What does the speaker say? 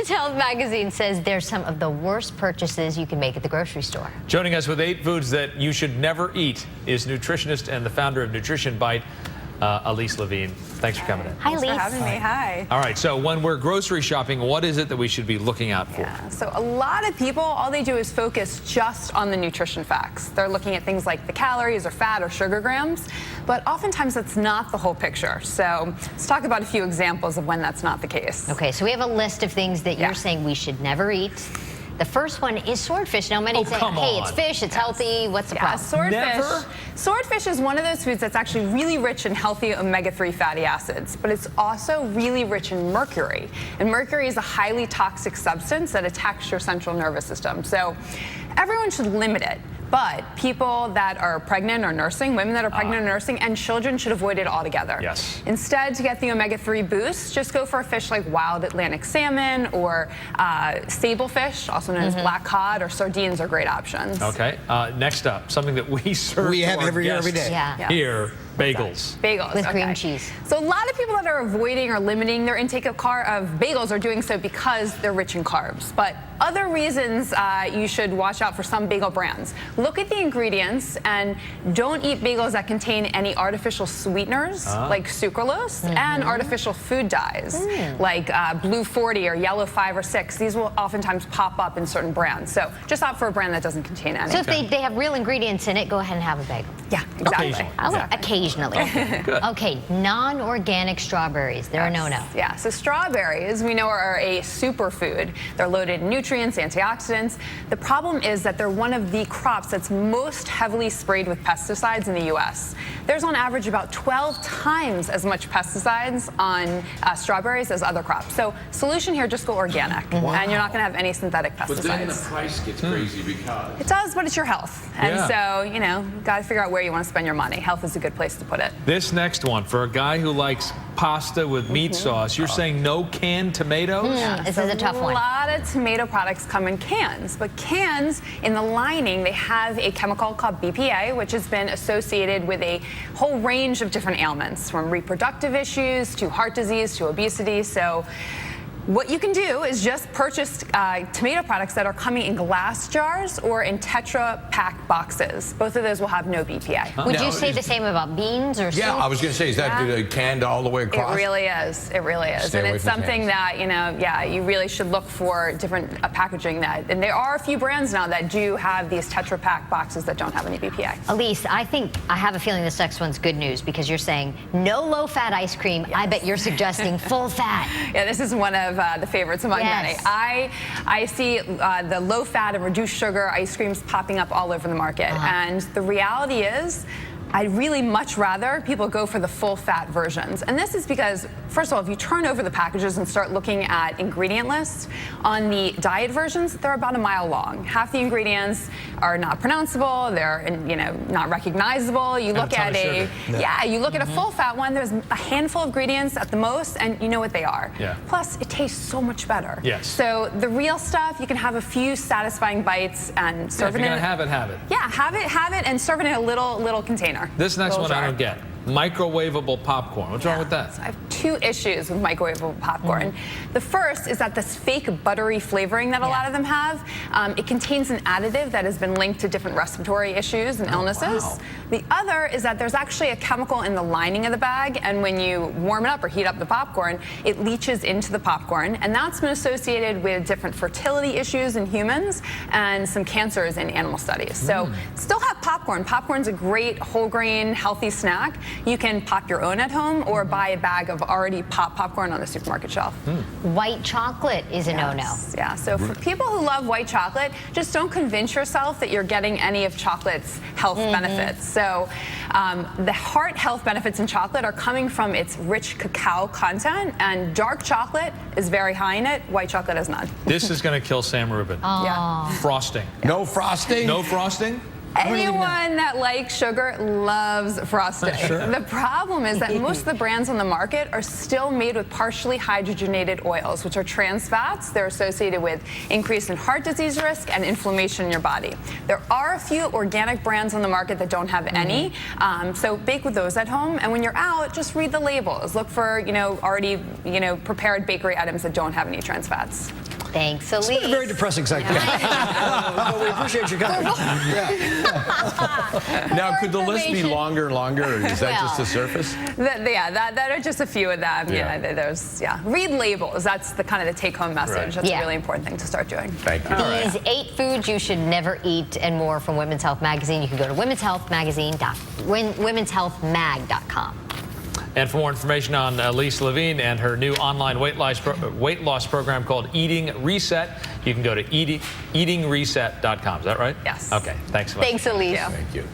Women's Health magazine says they're some of the worst purchases you can make at the grocery store. Joining us with 8 foods that you should never eat is nutritionist and the founder of Nutrition Bite, Alyse Levine. Thanks for coming in. Hi, Alyse. Thanks for having me. Hi. All right, so when we're grocery shopping, what is it that we should be looking out for? Yeah, so a lot of people, all they do is focus just on the nutrition facts. They're looking at things like the calories or fat or sugar grams, but oftentimes that's not the whole picture. So let's talk about a few examples of when that's not the case. Okay, so we have a list of things that you're saying we should never eat. The first one is swordfish. Now, many say, hey, it's fish, it's healthy. What's the problem? Swordfish is one of those foods that's actually really rich in healthy omega-3 fatty acids, but it's also really rich in mercury. And mercury is a highly toxic substance that attacks your central nervous system. So everyone should limit it. But people that are pregnant or nursing, women that are pregnant or nursing, and children should avoid it altogether. Yes. Instead, to get the omega-3 boost, just go for a fish like wild Atlantic salmon or sablefish, also known as black cod, or sardines are great options. Okay. Next up, something that we serve have every day. Here, bagels. Bagels. With cream cheese. So a lot of people that are avoiding or limiting their intake of bagels are doing so because they're rich in carbs. But other reasons you should watch out for some bagel brands. Look at the ingredients and don't eat bagels that contain any artificial sweeteners like sucralose and artificial food dyes like blue 40 or yellow 5 or 6. These will oftentimes pop up in certain brands. So just opt for a brand that doesn't contain any. So if they have real ingredients in it, go ahead and have a bagel. Yeah, exactly. Occasionally. Good. Okay, non-organic strawberries. They're a no-no. Yeah, so strawberries, we know, are a superfood. They're loaded in nutrients, antioxidants. The problem is that they're one of the crops that's most heavily sprayed with pesticides in the U.S. There's on average about 12 times as much pesticides on strawberries as other crops. So solution here, just go organic. And you're not going to have any synthetic pesticides. But then the price gets crazy because... It does, but it's your health. And so, you know, got to figure out where you want to spend your money. Health is a good place to put it. This next one, for a guy who likes pasta with meat sauce, you're saying no canned tomatoes? This is a tough one. A lot of tomato products come in cans, but cans, in the lining, they have a chemical called BPA, which has been associated with a whole range of different ailments, from reproductive issues to heart disease to obesity. So what you can do is just purchase tomato products that are coming in glass jars or in Tetra Pak boxes. Both of those will have no BPA. Would you say the same about beans or soup? Yeah, I was going to say, is that canned all the way across? It really is. It really is. Stay and away it's from something cans. that, you know, you really should look for different packaging that. And there are a few brands now that do have these Tetra Pak boxes that don't have any BPA. Alyse, I have a feeling this next one's good news because you're saying no low-fat ice cream. I bet you're suggesting full fat. Yeah, this is one of the favorites among many. I see the low-fat and reduced sugar ice creams popping up all over the market. And the reality is, I'd really much rather people go for the full-fat versions. And this is because, first of all, if you turn over the packages and start looking at ingredient lists, on the diet versions, they're about a mile long. Half the ingredients are not pronounceable, they're not recognizable. You look at you look at a full-fat one, there's a handful of ingredients at the most, and you know what they are. Plus, it tastes so much better. So the real stuff, you can have a few satisfying bites and serve it in. Have it. Yeah, have it, and serve it in a little container. This next one I don't get. Microwavable popcorn. What's wrong with that? So I have 2 issues with microwavable popcorn. The first is that this fake buttery flavoring that a lot of them have, it contains an additive that has been linked to different respiratory issues and illnesses. The other is that there's actually a chemical in the lining of the bag, and when you warm it up or heat up the popcorn, it leaches into the popcorn, and that's been associated with different fertility issues in humans and some cancers in animal studies. So still have popcorn. Popcorn's a great whole grain, healthy snack. You can pop your own at home or buy a bag of already popped popcorn on the supermarket shelf. White chocolate is a no-no. Yeah, so for people who love white chocolate, just don't convince yourself that you're getting any of chocolate's health benefits. So the heart health benefits in chocolate are coming from its rich cacao content, and dark chocolate is very high in it. White chocolate is none. This is going to kill Sam Rubin. Frosting. No frosting? No frosting? Anyone that likes sugar loves frosting. The problem is that most of the brands on the market are still made with partially hydrogenated oils, which are trans fats. They're associated with increase in heart disease risk and inflammation in your body. There are a few organic brands on the market that don't have any, so bake with those at home. And when you're out, just read the labels. Look for already prepared bakery items that don't have any trans fats. Thanks, Alyse. It's been a very depressing segment. But we appreciate you coming. Now, could the list be longer and longer, or is that just the surface? That are just a few of them. Yeah. Read labels. That's the kind of the take-home message. Right. That's a really important thing to start doing. Thank you. These 8 foods you should never eat and more from Women's Health Magazine. You can go to womenshealthmag.com. And for more information on Alyse Levine and her new online weight loss program called Eating Reset, you can go to eatingreset.com. Is that right? Yes. Okay. Thanks so much. Thanks, Alyse. Yeah. Thank you.